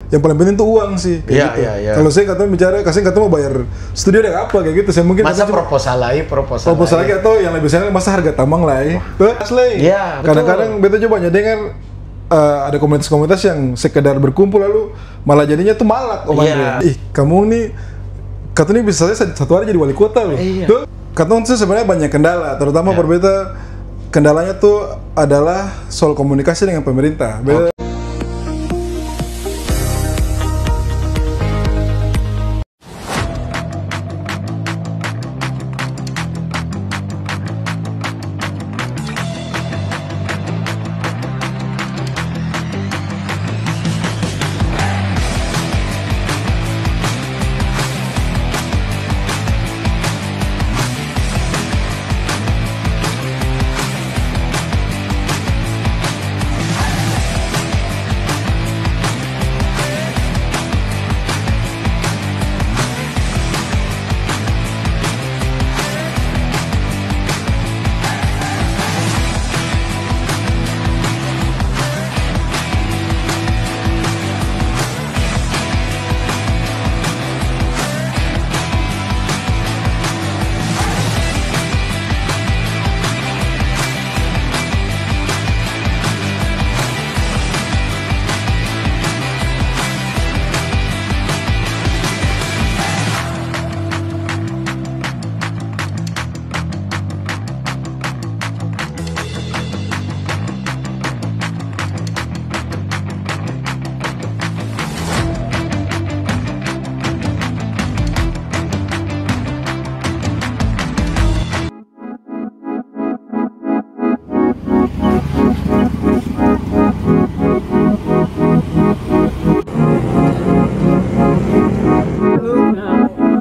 yang paling penting tuh uang sih. Iya, gitu. iya, iya. Kalau saya katanya bicara, kasih katanya mau bayar studio deh apa kayak gitu. Saya mungkin Masa proposal lagi atau yang lebih sayang masa harga tambang lah ya. Asli. Iya, betul. Kadang-kadang beta coba dengar ada komunitas-komunitas yang sekedar berkumpul lalu malah jadinya tuh malak Iya. Ih, kamu nih katanya bisa saja satu hari jadi wali kota loh. Iya. Tuh, katanya tuh sebenarnya banyak kendala, terutama berbeda kendalanya tuh adalah soal komunikasi dengan pemerintah. Beda.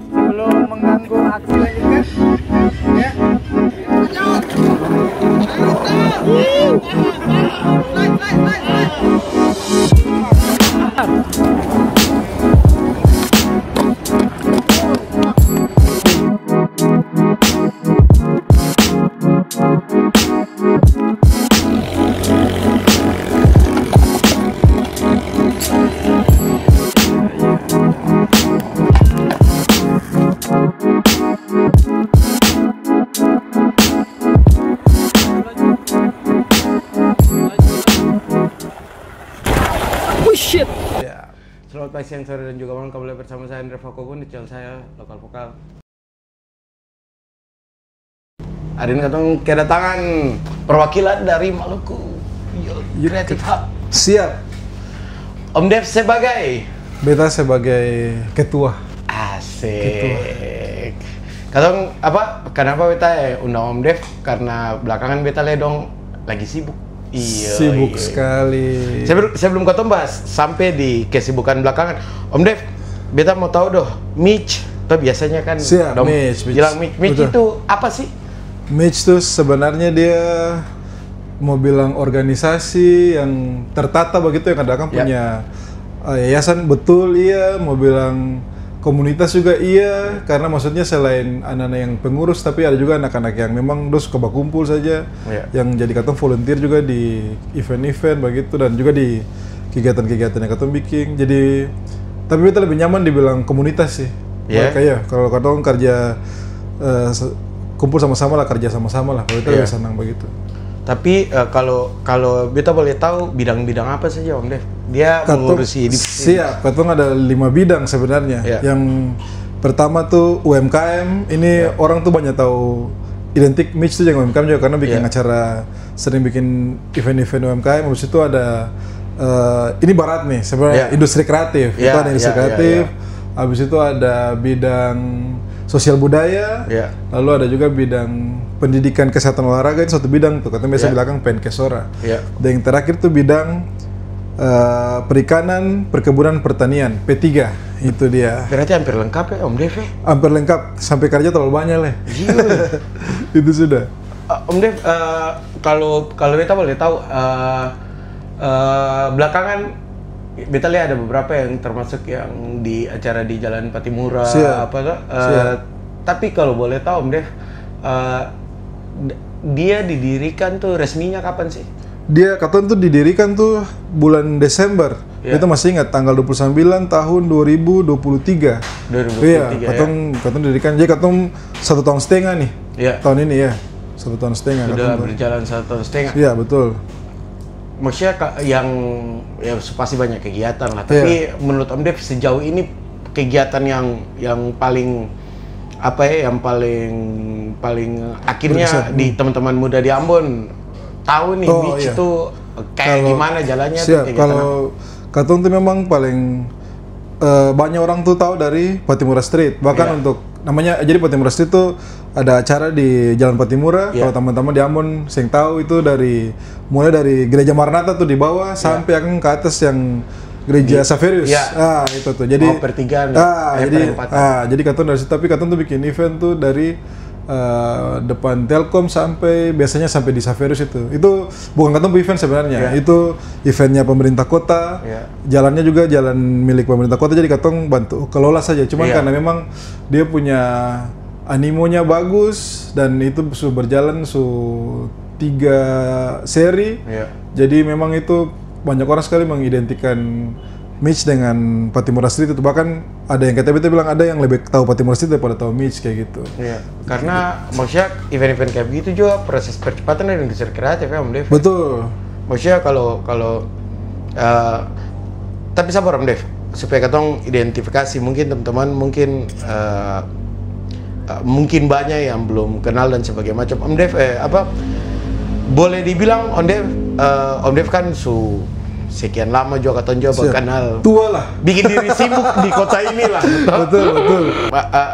Sebelum mengganggu aksi lanjutkan, ya. Selamat pagi, siang, sore, dan juga malam. Kembali bersama saya Andre Fakobun di channel saya Lokal Vokal. Hari ini ketemu kedatangan perwakilan dari Maluku Creative Hub. Siap. Om Dev sebagai Beta sebagai ketua. Asik. Katong apa? Kenapa beta undang Om Dev? Karena belakangan beta ledong lagi sibuk. Iya, Sibuk sekali. Saya belum ketemu bahas sampai di kesibukan belakangan. Om Dev, beta mau tahu doh, Mitch. Tuh biasanya kan Siap, Mitch. bilang Mitch itu apa sih? Mitch tuh sebenarnya dia mau bilang organisasi yang tertata begitu yang kadang-kadang punya yayasan, betul iya, mau bilang komunitas juga iya, karena maksudnya selain anak-anak yang pengurus tapi ada juga anak-anak yang memang suka berkumpul saja, yang jadi katong volunteer juga di event-event begitu dan juga di kegiatan-kegiatan yang katong bikin. Jadi tapi kita lebih nyaman dibilang komunitas sih. Kayak kalau katong kerja kumpul sama-sama lah, kerja sama-sama lah. Kalau kita lebih senang begitu. Tapi kalau beta boleh tahu bidang-bidang apa saja Om Dev? Dia mengurusi siap, katong ada 5 bidang sebenarnya. Yang pertama tuh UMKM. Ini orang tuh banyak tahu identik Mitch tuh yang UMKM juga karena bikin acara, sering bikin event-event UMKM. Habis itu ada ini barat nih sebenarnya industri kreatif. Itu ada industri kreatif. Habis itu ada bidang sosial budaya, lalu ada juga bidang pendidikan kesehatan olahraga, itu satu bidang tuh, katanya biasa belakang Penkesora. Dan yang terakhir tuh bidang perikanan, perkebunan, pertanian, P3, itu dia. Berarti hampir lengkap ya Om Dev? Hampir lengkap, sampai kerja terlalu banyak lah. Itu sudah. Om Dev, kalau beta boleh tahu, belakangan beta lihat ada beberapa yang termasuk yang di acara di Jalan Patimura, tapi kalau boleh tahu Om Dev, dia didirikan tuh resminya kapan sih? Dia katanya tuh didirikan tuh bulan Desember Beta masih ingat tanggal 29 tahun 2023. 2023 Iya, ya. katong dirikan. Jadi katong 1,5 tahun nih. Iya. Tahun ini ya. 1,5 tahun. Sudah berjalan 1,5 tahun. Iya, betul. Maksudnya yang ya pasti banyak kegiatan lah. Tapi menurut Om Dev sejauh ini kegiatan yang paling apa ya, yang paling akhirnya di teman-teman muda di Ambon tahu nih Mitch itu kayak gimana jalannya tuh kegiatan. Kalau katong tuh memang paling banyak orang tuh tahu dari Patimura Street. Bahkan untuk namanya, jadi Patimura Street tuh ada acara di Jalan Patimura. Kalau teman-teman di Ambon sing tahu itu mulai dari Gereja Maranatha tuh di bawah sampai akan ke atas yang Gereja Saverius. Itu tuh. Jadi pertigaan. jadi katong dari situ, tapi katong tuh bikin event tuh dari depan Telkom biasanya sampai di Saverius itu. Itu bukan katong event sebenarnya. Itu eventnya pemerintah kota. Jalannya juga jalan milik pemerintah kota, jadi katong bantu kelola saja. Cuman karena memang dia punya animonya bagus dan itu sudah berjalan 3 seri. Jadi memang itu banyak orang sekali mengidentikan Mitch dengan Patimura Street itu. Bahkan ada yang kata beta bilang ada yang lebih tahu Patimura Street daripada tahu Mitch kayak gitu. Iya, karena maksudnya event-event kayak begitu juga proses percepatan dari industri kreatif ya Om Dev. Betul. Maksudnya kalau tapi sabar Om Dev, supaya katong identifikasi, mungkin teman-teman mungkin banyak yang belum kenal dan sebagainya macam. Om Dev boleh dibilang Om Dev kan sekian lama juga katong coba kenal. Tua lah. Bikin diri sibuk di kota ini lah. Betul.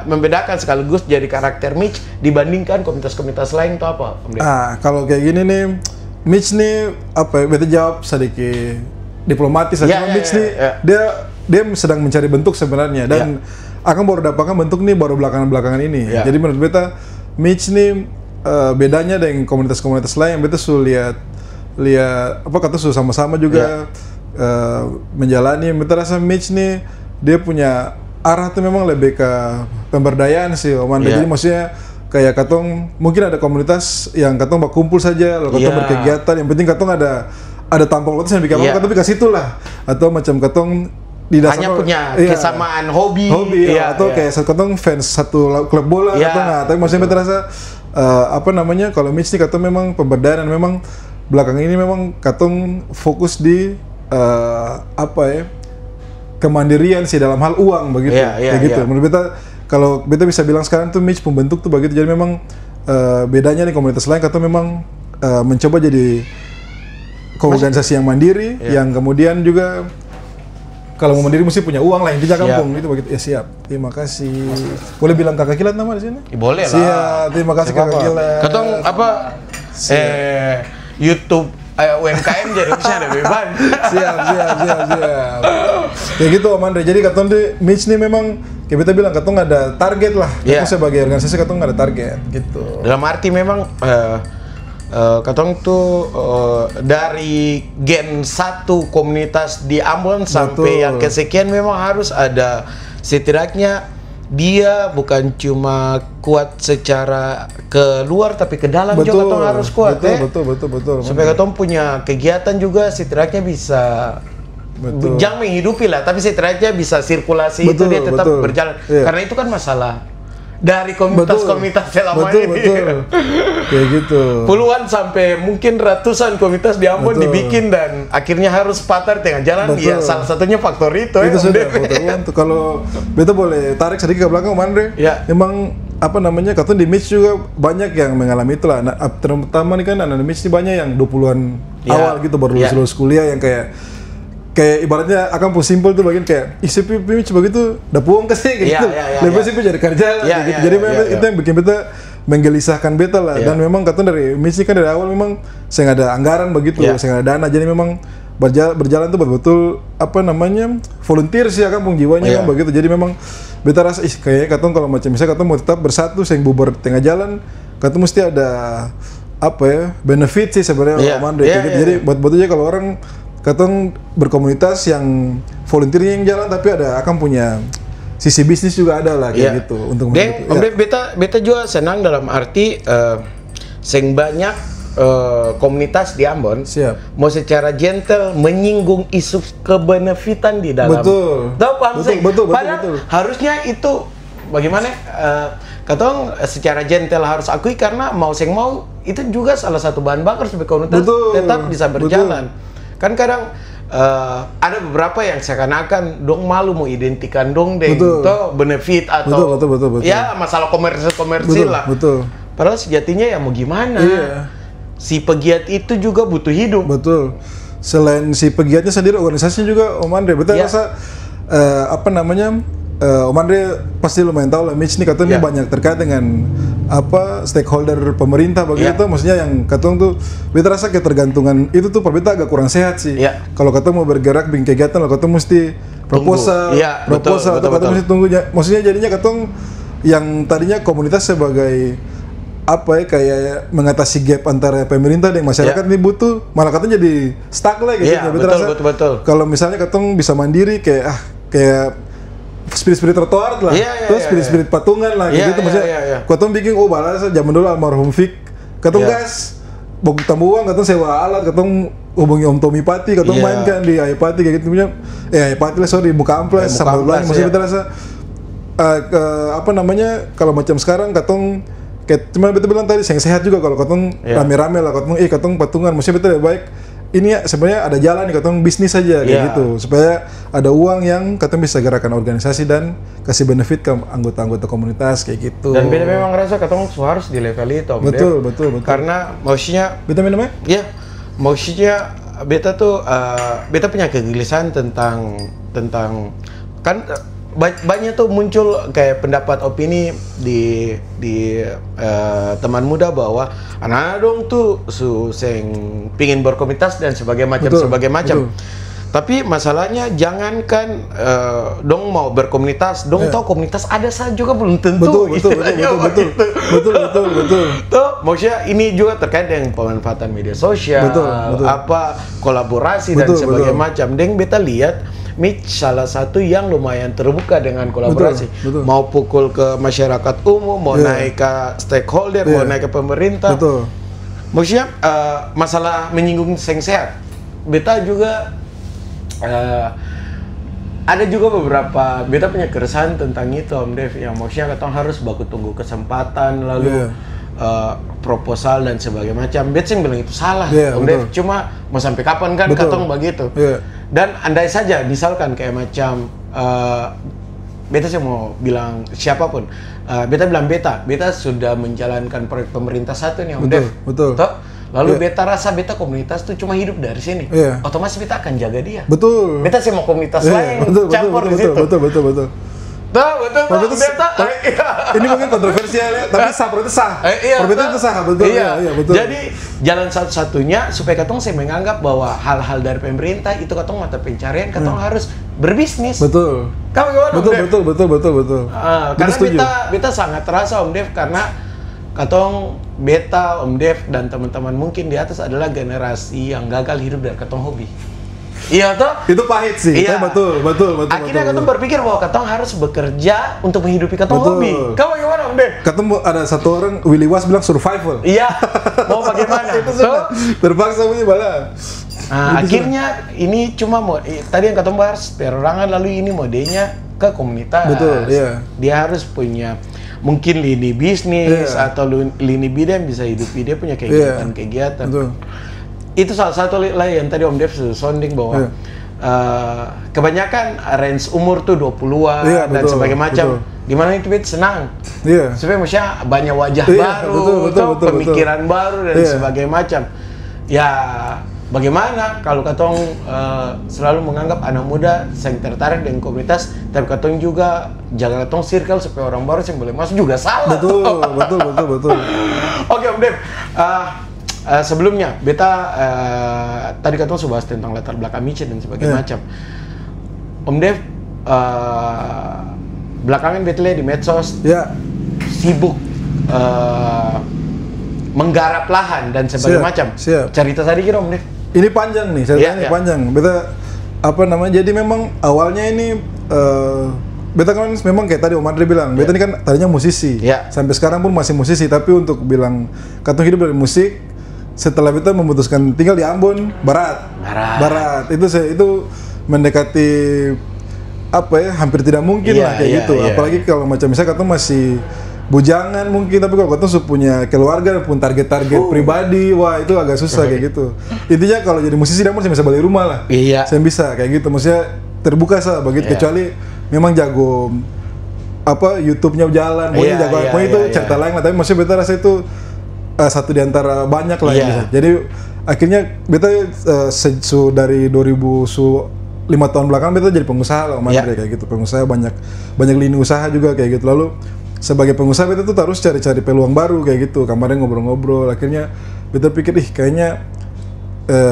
Membedakan sekaligus jadi karakter Mitch dibandingkan komunitas-komunitas lain itu apa, Om Dev? Kalau kayak gini nih, Mitch nih apa ya? Beta jawab sedikit diplomatis aja. Mitch nih dia sedang mencari bentuk sebenarnya dan akan baru dapatkan bentuk nih baru belakangan ini. Jadi menurut beta Mitch nih bedanya dengan komunitas-komunitas lain yang beta sudah lihat kata sama-sama juga menjalani. Beta rasa Mitch nih dia punya arah tuh memang lebih ke pemberdayaan sih Om Andre. Jadi maksudnya kayak katong mungkin ada komunitas yang katong berkumpul saja lalu katong berkegiatan, yang penting katong ada tampang lotus yang bikin apa katong ke situ lah, atau macam katong di dasar hanya punya kesamaan hobi atau kayak katong fans satu klub bola atau tapi maksudnya beta rasa kalau Mitch nih katong memang pemberdayaan, memang belakang ini memang katong fokus di kemandirian sih dalam hal uang begitu. Gitu. Menurut beta kalau beta bisa bilang sekarang tuh Mitch pembentuk tuh begitu. Jadi memang bedanya nih komunitas lain katong memang mencoba jadi organisasi yang mandiri, yang kemudian juga kalau mau mandiri mesti punya uang lah, intinya kampung gitu begitu. Ya siap. Terima kasih. Boleh bilang Kakak Kilat nama di sini? Boleh lah. Siap. Terima kasih Kakak Kilat. Katong YouTube UMKM jadi bisa ada beban. Siap. Kayak gitu Om Andre. Jadi katong di Mitch nih memang kayak beta bilang katong ada target lah. Katong sebagai organisasi katong ada target gitu. Dalam arti memang katong tuh dari gen 1 komunitas di Ambon sampai yang kesekian memang harus ada setidaknya dia bukan cuma kuat secara keluar tapi ke dalam juga katong harus kuat. Betul. Supaya katong punya kegiatan juga setidaknya bisa jangan menghidupi lah, tapi setidaknya bisa sirkulasi itu dia tetap berjalan. Karena itu kan masalah dari komunitas-komunitas selama ini. Betul. Kayak gitu. Puluhan sampai mungkin ratusan komunitas di Ambon dibikin dan akhirnya harus patah tengah jalan. Ya salah satunya faktor itu. Itu sudah faktor uang tuh. Kalau beta boleh tarik sedikit ke belakang Om Andre. Emang katong di Mitch juga banyak yang mengalami itulah. Nah, terutama nih kan anak Mitch ini banyak yang 20-an awal gitu baru lulus kuliah yang kayak ibaratnya akan pun simpel tuh bagian kayak sepi Mitch begitu udah puang kasih gitu. Lebih simpel jadi kerja gitu. Jadi memang itu yang bikin beta menggelisahkan beta lah. Dan memang katanya dari Mitch ini kan dari awal memang saya nggak ada anggaran begitu, saya nggak ada dana. Jadi memang berjalan tuh betul volunteer sih akan pun jiwanya kan begitu. Jadi memang beta rasa kayak katong kalau macam misalnya katong mau tetap bersatu sing bubar tengah jalan, katong mesti ada benefit sih sebenarnya Om Andre. Jadi buat aja kalau orang katong berkomunitas yang volunteer yang jalan tapi akan punya sisi bisnis juga ada lah kayak gitu untuk beta juga senang dalam arti sing banyak komunitas di Ambon, Siap. mau secara gentle menyinggung isu kebenefitan di dalam. Betul. Tahu paham Betul, sih? betul, betul, Padahal betul. harusnya itu bagaimana? Katong secara gentle harus akui karena mau seng mau itu juga salah satu bahan bakar supaya komunitas Betul. tetap bisa berjalan. Kan kadang ada beberapa yang seakan-akan dong malu mau identikan dong deh Betul. itu benefit atau Betul. ya masalah komersil lah. Betul. Padahal sejatinya ya mau gimana? Iya. Si pegiat itu juga butuh hidup. Betul. Selain si pegiatnya sendiri, organisasinya juga Om Andre. Betul Ya. rasa apa namanya? Om Andre pasti lumayan tahu lah, Mitch ini katanya Ya. banyak terkait dengan apa stakeholder pemerintah begitu. Ya. Maksudnya yang katong tuh, beta rasa ketergantungan itu tuh perbeda agak kurang sehat sih. Ya. Kalau katong mau bergerak bikin kegiatan, katong mesti proposal, Iya, betul, proposal atau betul, katong betul. mesti tunggu. Maksudnya jadinya katong yang tadinya komunitas sebagai apa ya, kayak mengatasi gap antara pemerintah dan masyarakat Ya. ini butuh, malah katanya jadi stuck lah gitu. Iya, Beta betul, rasa betul. kalau misalnya katong bisa mandiri kayak spirit trotoar lah, Iya, terus spirit patungan lah Iya, gitu. iya, Maksudnya iya. katong bikin balas zaman dulu almarhum Fik, katong Iya. gas bok tambah uang, katong sewa alat, katong hubungi Om Tommy Pati, katong Iya. mainkan di Ayapati kayak gitu punya. Ayapati lah, sorry, Muka Amplas Muka sambil Amplas, belanja. Maksudnya iya. beta rasa apa namanya, kalau macam sekarang katong kayak cuma beta bilang tadi yang sehat juga kalau katong Iya. rame-rame lah, katong patungan. Maksudnya beta lebih baik ini ya, sebenarnya ada jalan nih, katong bisnis aja kayak Iya. gitu, supaya ada uang yang katong bisa gerakan organisasi dan kasih benefit ke anggota-anggota komunitas kayak gitu. Dan beta memang ngerasa katong harus di level itu, Om Betul, Dev. betul. Karena maksudnya Beta minumnya? ya, maksudnya beta tuh beta punya kegelisahan tentang kan banyak tuh muncul kayak pendapat opini di teman muda bahwa anak-anak dong tuh seng pingin berkomunitas dan sebagai macam. Betul. Tapi masalahnya jangankan dong mau berkomunitas, dong tahu komunitas ada saja juga belum tentu. Betul. Tuh, maksudnya ini juga terkait dengan pemanfaatan media sosial, Betul. apa kolaborasi dan Betul, sebagainya betul. macam. Deng beta lihat Mitch salah satu yang lumayan terbuka dengan kolaborasi. Betul. Mau pukul ke masyarakat umum, mau Iya. naik ke stakeholder, mau Iya. naik ke pemerintah. Betul. Maksudnya masalah menyinggung seng sehat. Beta juga ada juga beberapa beta punya keresahan tentang itu, Om Dev, yang maksudnya katong harus baku tunggu kesempatan lalu proposal dan sebagainya macam. Beta sih bilang itu salah, Iya, Om betul. Dev. Cuma mau sampai kapan kan Betul. katong begitu. Iya. Dan andai saja misalkan kayak macam beta sih mau bilang siapapun, beta bilang beta sudah menjalankan proyek pemerintah satu nih, Om Betul, Dev. betul. Toh? Lalu Iya. beta rasa beta komunitas tuh cuma hidup dari sini. Iya. Otomatis beta akan jaga dia. Betul. Beta sih mau komunitas Iya, lain campur di situ. betul. Betul. Beta. Ini mungkin kontroversial ya, tapi sah, itu sah. Iya, Perbedaan itu sah, betul. Iya. Iya, betul. Jadi jalan satu-satunya supaya katong saya menganggap bahwa hal-hal dari pemerintah itu katong mata pencarian, katong harus berbisnis. Betul. Kamu gimana, Om Dev? Betul. Karena setuju. beta sangat terasa, Om Dev, karena katong beta, Om Dev dan teman-teman mungkin di atas adalah generasi yang gagal hidup dari katong hobi. Iya toh? Itu pahit sih. Iya. Tapi betul. Akhirnya katong berpikir bahwa katong harus bekerja untuk menghidupi katong Betul. hobi. Kamu gimana, Om Dev? Ketemu ada satu orang, Willy Was bilang survival. Iya. Mau bagaimana? Itu sudah terpaksa punya bala. Akhirnya ini cuma tadi yang katong bahas perorangan, lalu ini modenya ke komunitas. Betul, iya. Dia harus punya mungkin lini bisnis Iya. atau lini bidang bisa hidupi dia punya kegiatan-kegiatan. Betul. Itu salah satu lah yang tadi Om Dev sounding bahwa kebanyakan range umur tuh 20-an Iya, dan betul, sebagainya macam. betul. Dimana itu bit senang. Iya. Supaya maksudnya banyak wajah Iya, baru, betul, pemikiran baru dan Iya. sebagainya macam. Ya bagaimana kalau katong selalu menganggap anak muda yang tertarik dengan komunitas, tapi katong juga jaga katong circle supaya orang baru yang boleh masuk juga salah. Betul. Oke, Om Dev. Sebelumnya, beta tadi katong sudah bahas tentang latar belakang Mitch dan sebagainya macam. Om Dev, belakangan beta lihat di medsos sibuk menggarap lahan dan sebagainya macam. Cerita tadi kira, Om Dev. Ini panjang nih, ceritanya panjang. Beta apa namanya? Jadi memang awalnya ini beta kan memang kayak tadi Om Andre bilang, beta ini kan tadinya musisi. Sampai sekarang pun masih musisi, tapi untuk bilang katong hidup dari musik, setelah kita memutuskan tinggal di Ambon Barat itu mendekati apa ya, hampir tidak mungkin lah kayak gitu. Apalagi kalau macam misalnya kita masih bujangan mungkin, tapi kalau kita punya keluarga pun target-target pribadi, wah itu agak susah kayak gitu. Intinya kalau jadi musisi saya bisa balik rumah lah. Saya bisa kayak gitu, maksudnya terbuka sah begitu, kecuali memang jago apa YouTube-nya jalan, pokoknya jago apa itu cerita lain lah. Tapi maksudnya beta rasa itu satu di antara banyak lah yang bisa. Jadi akhirnya beta dari 5 tahun belakang beta jadi pengusaha lah, kayak gitu. Pengusaha banyak lini usaha juga kayak gitu. Lalu sebagai pengusaha beta tuh harus cari-cari peluang baru kayak gitu. Kemarin ngobrol-ngobrol, akhirnya beta pikir kayaknya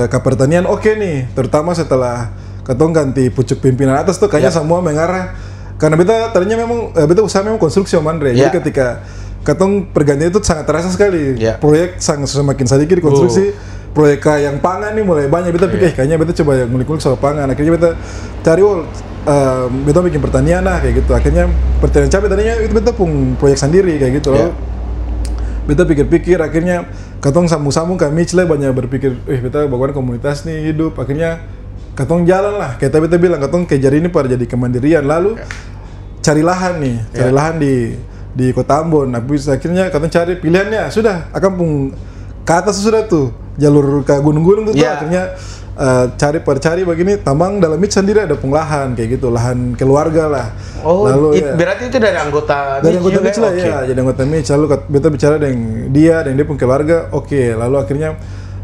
ke pertanian oke nih, terutama setelah ketong ganti pucuk pimpinan atas tuh kayaknya semua mengarah. Karena beta tadinya memang beta usaha memang konstruksi Jadi ketika katong pergantian itu sangat terasa sekali. Proyek semakin sedikit di konstruksi. Proyek yang pangan nih mulai banyak. Beta pikir kayaknya beta coba ngulik-ngulik soal pangan. Akhirnya beta cari beta bikin pertanian lah kayak gitu. Akhirnya pertanian cabai tadinya itu beta pun proyek sendiri kayak gitu. Lalu beta pikir-pikir, akhirnya katong sambung-sambung kami banyak berpikir, beta bagaimana komunitas nih hidup. Akhirnya katong jalan lah. Kayak beta bilang, katong kejar ini pada jadi kemandirian. Lalu cari lahan nih, cari lahan di Kota Ambon. Nah, akhirnya katong cari pilihannya, sudah akan pun ke atas sudah tuh jalur ke gunung-gunung tuh, akhirnya cari begini tambang dalam MIT sendiri ada penglahan kayak gitu, lahan keluarga lah. Lalu berarti itu dari anggota MIT lah ya, jadi anggota MIT. Lalu beta bicara dengan dia pun keluarga, lalu akhirnya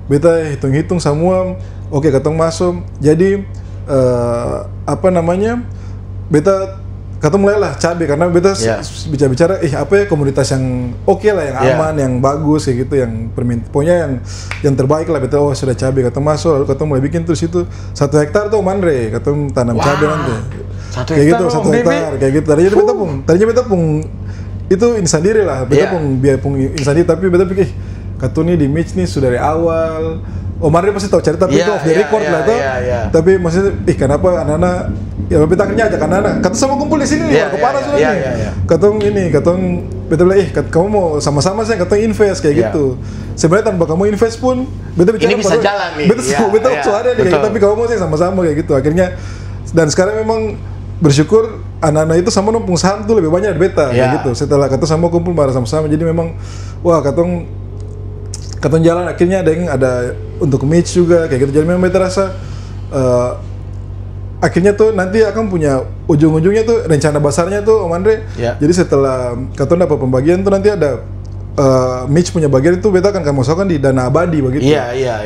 beta hitung-hitung semua, katong masuk. Jadi apa namanya, beta katong mulai lah cabai, karena beta bicara apa ya komunitas yang lah, yang aman, yang bagus kayak gitu, yang pokoknya yang terbaik lah. Beta sudah cabai, katong masuk, lalu katong mulai bikin terus itu 1 hektar tuh katong tanam cabai nanti. 1 hektar 1 hektar kayak gitu. Tadinya beta pun itu ini sendiri lah, beta pun biaya pun ini sendiri, tapi beta pikir katong nih di Mitch nih sudah dari awal. Mandre pasti tahu cerita, tapi itu off the record lah tuh. Tapi maksudnya, kenapa anak-anak ya beta akhirnya ajak anak-anak, kata sama kumpul di sini nih, kepala sudah nih. Katong beta bilang, kamu mau sama-sama sih, katong invest kayak gitu. Sebenarnya tanpa kamu invest pun, beta bicara ini bisa jalan nih. Beta ada nih, tapi kamu mau sih sama-sama kayak gitu. Akhirnya, dan sekarang memang bersyukur anak-anak itu sama numpung saham tuh lebih banyak dari beta kayak gitu. Setelah katong sama kumpul bareng sama-sama, jadi memang katong jalan, akhirnya ada untuk match juga kayak gitu. Jadi memang beta rasa akhirnya tuh nanti akan punya ujung-ujungnya tuh rencana besarnya tuh Om Andre. Jadi setelah katong dapat pembagian tuh nanti ada Mitch punya bagian itu beta akan masukkan di dana abadi begitu.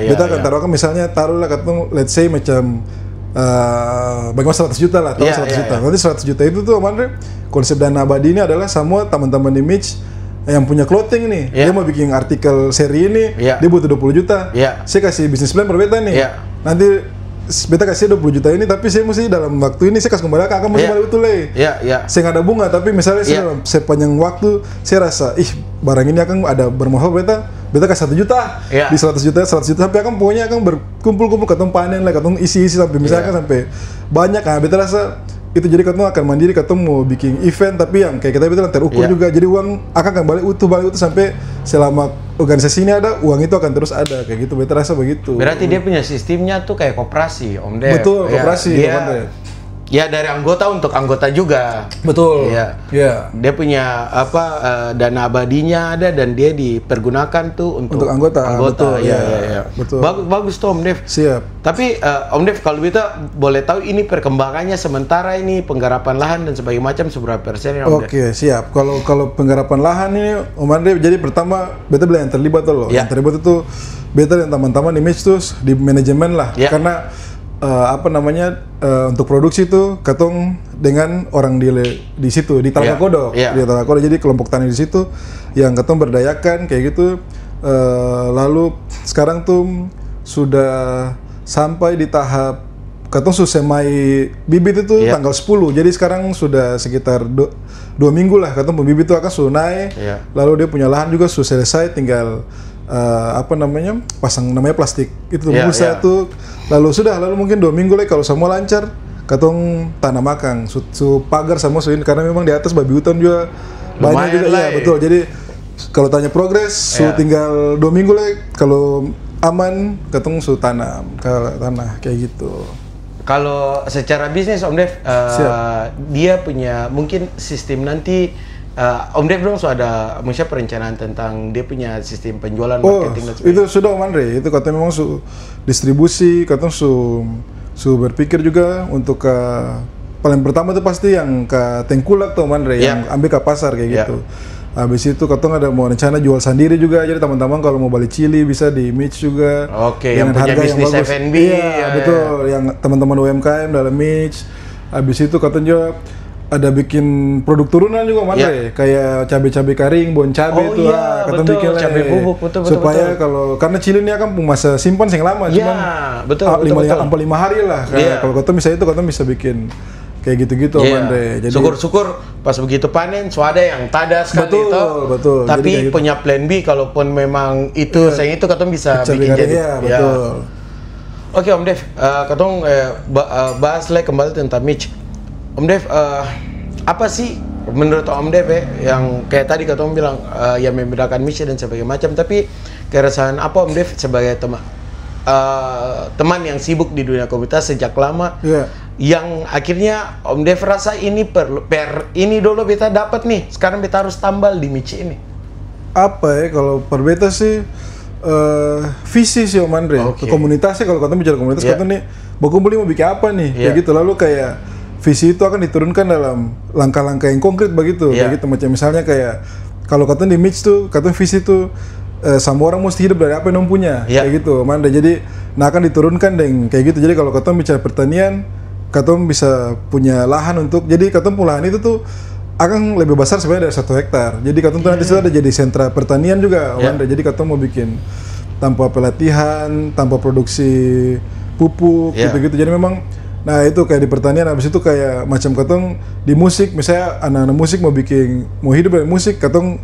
Beta akan taruhkan, misalnya taruhlah katong let's say macam bagaimana 100 juta lah, 100 juta. Nanti 100 juta itu tuh Om Andre, konsep dana abadi ini adalah semua teman-teman di Mitch yang punya clothing nih, dia mau bikin artikel seri ini, dia butuh 20 juta. Saya kasih bisnis plan per beta nih. Nanti beta kasih 20 juta ini, tapi saya mesti dalam waktu ini saya kasih kembali akan mesti balik betul saya nggak ada bunga, tapi misalnya saya dalam sepanjang waktu saya rasa barang ini akan ada bermanfaat, beta kasih 1 juta di 100 juta sampai akan pokoknya akan berkumpul-kumpul, katong panen lah, katong isi sampai misalkan sampai banyak. Beta rasa itu jadi katong akan mandiri, katong mau bikin event tapi yang kayak kita bilang terukur juga, jadi uang akan balik utuh sampai selama organisasi ini ada, uang itu akan terus ada kayak gitu. Beta rasa begitu. Berarti dia punya sistemnya tuh kayak koperasi, Om Dev. Betul, koperasi. Ya dari anggota untuk anggota juga. Betul. Dia punya dana abadinya ada, dan dia dipergunakan tuh untuk anggota. Betul. Betul. Bagus tuh Om Dev. Siap. Tapi Om Dev, kalau kita boleh tahu ini perkembangannya sementara ini penggarapan lahan dan sebagainya macam seberapa persen ya Om Dev? Oke, siap. Kalau penggarapan lahan ini Om Andre, jadi pertama beta bilang yang terlibat tuh loh. Yang terlibat itu beta dan teman-teman di Mitch tuh di manajemen lah. Karena untuk produksi itu katong dengan orang di situ di Talakakodok, di Talakakodok, jadi kelompok tani di situ yang katong berdayakan kayak gitu. Lalu sekarang tuh sudah sampai di tahap katong semai bibit itu tanggal 10. Jadi sekarang sudah sekitar 2 minggu lah katong bibit itu akan sudah naik. Lalu dia punya lahan juga sudah selesai, tinggal pasang namanya plastik itu busa tuh. Lalu mungkin 2 minggu lagi kalau semua lancar, katong tanam akang, pagar sama ini, karena memang di atas babi hutan juga banyak juga. Betul. Jadi kalau tanya progres, tinggal 2 minggu lagi, kalau aman, katong su tanam ke tanah kayak gitu. Kalau secara bisnis Om Dev, dia punya mungkin sistem nanti Om Dev dong ada mungkin perencanaan tentang dia punya sistem penjualan marketing dan sebagainya. Itu sudah Om Andre, itu katanya memang su distribusi, katanya su berpikir juga untuk ke paling pertama itu pasti yang ke Tengkulak tuh Om Andre, yang ambil ke pasar kayak gitu. Habis itu katong ada mau rencana jual sendiri juga, jadi teman-teman kalau mau beli chili bisa di Mitch juga. Oke, yang punya bisnis F&B. Iya, betul. Yang teman-teman UMKM dalam Mitch. Habis itu katanya juga ada bikin produk turunan juga Om Andre, kayak cabai-cabai kering, bon cabai itu katong bikin cabai bubuk, betul. Supaya kalau karena chili ini akan masa simpan yang lama, cuman betul. 5 hari lah. Kalau katong misalnya itu katong bisa bikin kayak gitu-gitu Om Andre. Jadi syukur-syukur pas begitu panen suada yang tada sekali betul. Tapi punya plan B kalaupun memang itu sayang itu katong bisa bikin jadi. Betul. Oke Om Dev, katong bahas lagi kembali tentang Mitch. Om Dev, apa sih menurut Om Dev yang kayak tadi katong bilang yang membedakan Mitch dan sebagainya macam, tapi keresahan apa Om Dev sebagai teman yang sibuk di dunia komunitas sejak lama, yang akhirnya Om Dev rasa ini perlu ini dulu beta dapat nih, sekarang beta harus tambal di Mitch ini. Apa kalau per beta sih visi sih Om Andre. Komunitasnya kalau katanya bicara komunitas katanya nih berkumpul mau bikin apa nih kayak gitu, lalu kayak visi itu akan diturunkan dalam langkah-langkah yang konkret begitu kayak gitu. Macam misalnya kayak kalau katanya di Mitch tuh katanya visi tuh semua orang mesti hidup dari apa yang punya kayak gitu Om Andre. Jadi akan diturunkan dengan kayak gitu. Jadi kalau katanya bicara pertanian, katong bisa punya lahan untuk, jadi katong punya lahan itu tuh akan lebih besar sebenarnya dari 1 hektar. Jadi katong tuh nanti sudah ada jadi sentra pertanian juga, Wanda. Jadi katong mau bikin tanpa pelatihan, tanpa produksi pupuk, gitu-gitu. Jadi memang, nah itu kayak di pertanian, habis itu kayak macam katong di musik, misalnya anak-anak musik mau hidup dari musik, katong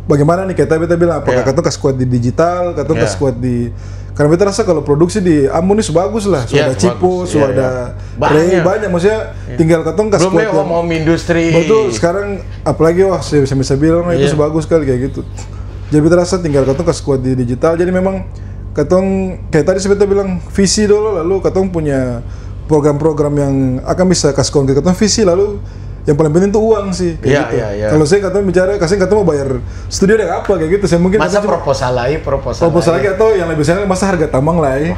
bagaimana nih kita bilang apakah katong kasih kuat di digital, katong kasih kuat di, karena kita rasa kalau produksi di Ambon ini bagus lah, sudah Cipo, sudah banyak, maksudnya tinggal katong kasih kuat belum mau industri. Betul, sekarang apalagi saya bisa bilang itu sebagus sekali kayak gitu. Jadi kita rasa tinggal katong kasih kuat di digital. Jadi memang katong kayak tadi saya bilang visi dulu, lalu katong punya program-program yang akan bisa kasih konkret katong visi, lalu yang paling penting tuh uang sih kayak gitu. Kalau saya katong bicara, katong mau bayar studio dengan apa kayak gitu. Saya mungkin masa proposal lagi atau yang lebih sayang masa harga tambang lah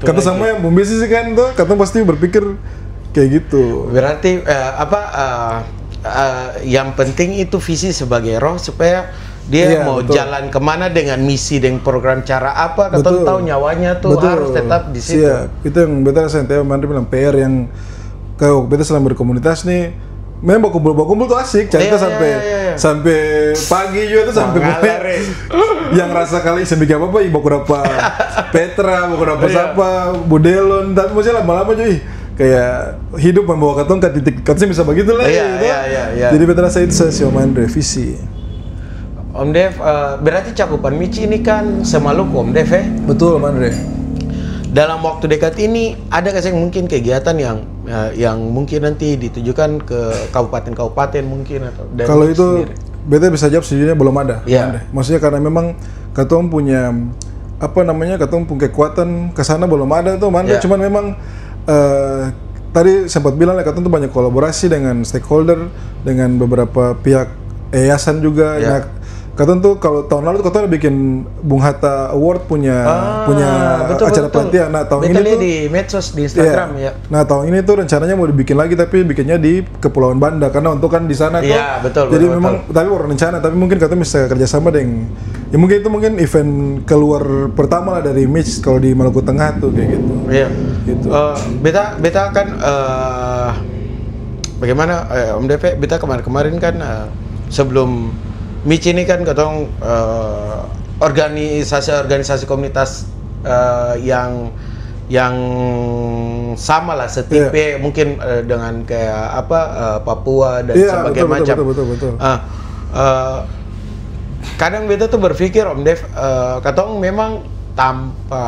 kata sama yang pembisnis kan tuh katong pasti berpikir kayak gitu. Berarti yang penting itu visi sebagai roh supaya dia mau jalan kemana dengan misi dengan program cara apa, katong tahu nyawanya tuh harus tetap di situ. Itu yang betul saya bilang PR yang kalau beta selama berkomunitas nih, memang kumpul tuh asik, cerita sampai pagi juga tuh sampai yang rasa kali sembilan apa ibu berapa Petra, berapa siapa, Budelon, tapi maksudnya lama-lama cuy kayak hidup membawa katong ke titik katong bisa begitu lah. Jadi beta rasa itu sih Om Andre visi. Om Dev, berarti cakupan Mitch ini kan Semaluku Om Dev Betul Om Andre. Dalam waktu dekat ini ada nggak sih mungkin kegiatan yang mungkin nanti ditujukan ke kabupaten-kabupaten mungkin atau dari kalau itu beta bisa jawab sejujurnya belum ada. Maksudnya karena memang katong punya katong punya kekuatan ke sana belum ada tuh Manda. Cuman memang tadi sempat bilang katong tuh banyak kolaborasi dengan stakeholder, dengan beberapa pihak yayasan juga. Katong tuh kalau tahun lalu katong bikin Bung Hatta Award punya acara pelatihan. Nah tahun ini tuh di medsos di Instagram Nah tahun ini tuh rencananya mau dibikin lagi tapi bikinnya di Kepulauan Banda karena untuk kan di sana tuh. Jadi memang tapi baru rencana, tapi mungkin katong bisa kerjasama dengan mungkin itu event keluar pertama lah dari Mitch kalau di Maluku Tengah tuh kayak gitu. Gitu. Beta kan bagaimana Om DP, beta kemarin kan sebelum Mitch ini kan katong organisasi komunitas yang sama lah setipe mungkin dengan kayak Papua dan sebagainya macam. Betul. Kadang beta tuh berpikir Om Dev, katong memang tanpa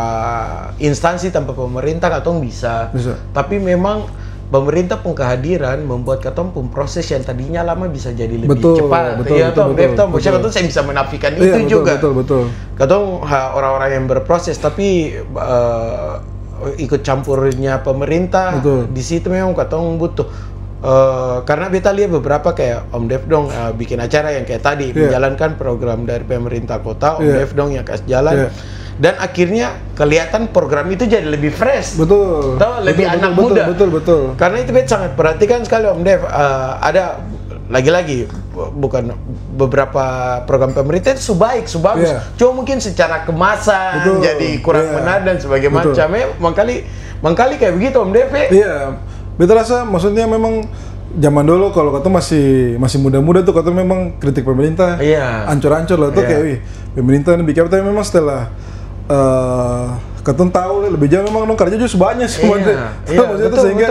instansi, tanpa pemerintah katong bisa. Tapi memang pemerintah pun kehadiran membuat katong pun proses yang tadinya lama bisa jadi lebih Betul, cepat. betul, Iya toh, betul, toh. Maksudnya betul. katong saya bisa menafikan Iya, itu betul, juga. betul. Katong orang-orang yang berproses tapi ikut campurnya pemerintah. Betul. Di situ memang katong butuh. Karena kita lihat beberapa kayak Om Dev dong bikin acara yang kayak tadi menjalankan program dari pemerintah kota, Om Dev dong yang kasih jalan. Dan akhirnya kelihatan program itu jadi lebih fresh. Betul. Tahu, lebih anak betul, muda. Betul. Karena itu bet sangat perhatikan sekali Om Dev. Ada lagi-lagi bukan beberapa program pemerintah itu bagus. Cuma mungkin secara kemasan jadi kurang benar dan sebagainya macam. Mangkali kayak begitu Om Dev. Iya. Beta rasa maksudnya memang zaman dulu kalau kata masih muda-muda tuh kata memang kritik pemerintah. Ancur-ancur lah tuh kayak wih, pemerintah ini bikin apa, tapi memang setelah katong tahu lebih jauh memang kerja juga banyak sih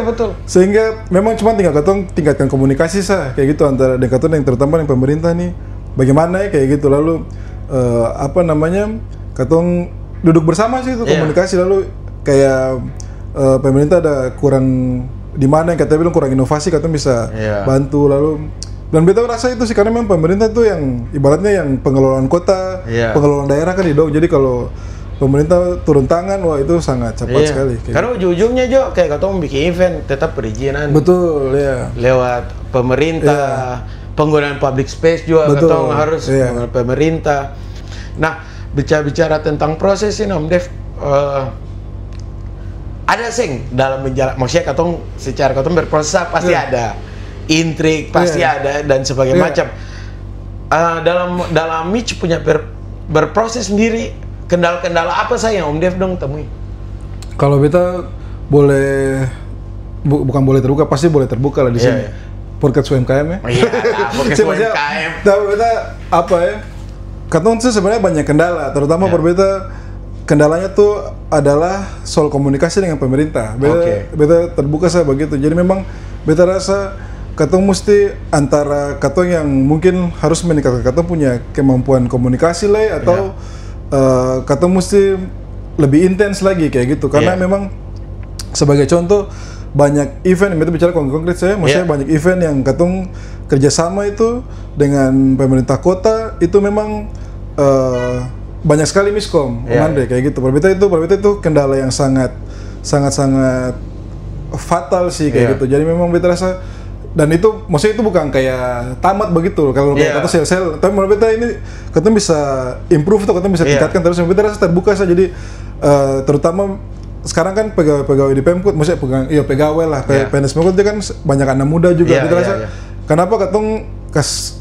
betul. Sehingga memang cuma tinggal katong tingkatkan komunikasi kayak gitu antara dengan katong yang terutama yang pemerintah nih bagaimana ya kayak gitu, lalu katong duduk bersama sih itu komunikasi, lalu kayak pemerintah ada kurang di mana yang katanya bilang kurang inovasi, katong bisa bantu, lalu dan beta rasa itu sih karena memang pemerintah tuh yang ibaratnya yang pengelolaan kota, pengelolaan daerah kan dong. Jadi kalau pemerintah turun tangan, wah itu sangat cepat sekali. Karena ujung-ujungnya Jo kayak katong bikin event tetap perizinan. Betul, lewat pemerintah, penggunaan public space juga katong harus dengan pemerintah. Nah, bicara tentang proses ini Om Dev, ada dalam menjalan, maksudnya katong secara katong berproses pasti ada intrik, pasti ada dan sebagainya macam. Dalam Mitch punya berproses sendiri, kendala-kendala apa yang Om Dev dong temui? Kalau beta boleh bukan boleh terbuka, pasti boleh terbuka lah di sini. Podcast UMKM ya. Podcast UMKM. Tapi beta katong tuh sebenarnya banyak kendala, terutama berbeda. Kendalanya tuh adalah soal komunikasi dengan pemerintah. Beta terbuka begitu. Jadi memang beta rasa katong mesti antara katong yang mungkin harus meningkatkan katong punya kemampuan komunikasi lah, atau katong mesti lebih intens lagi kayak gitu. Karena memang sebagai contoh banyak event, beta bicara konkret maksudnya banyak event yang katong kerjasama itu dengan pemerintah kota itu memang banyak sekali miskom, kayak gitu. Perbedaan itu kendala yang sangat fatal sih kayak gitu. Jadi memang beta rasa, dan itu maksudnya itu bukan kayak tamat begitu. Kalau kata sel-sel, tapi menurut beta ini kita bisa improve atau kita bisa tingkatkan terus. Beta rasa terbuka saja. Jadi terutama sekarang kan pegawai di Pemkot, maksudnya pegawai lah, PNS Pemkot itu kan banyak anak muda juga. Beta rasa kenapa katong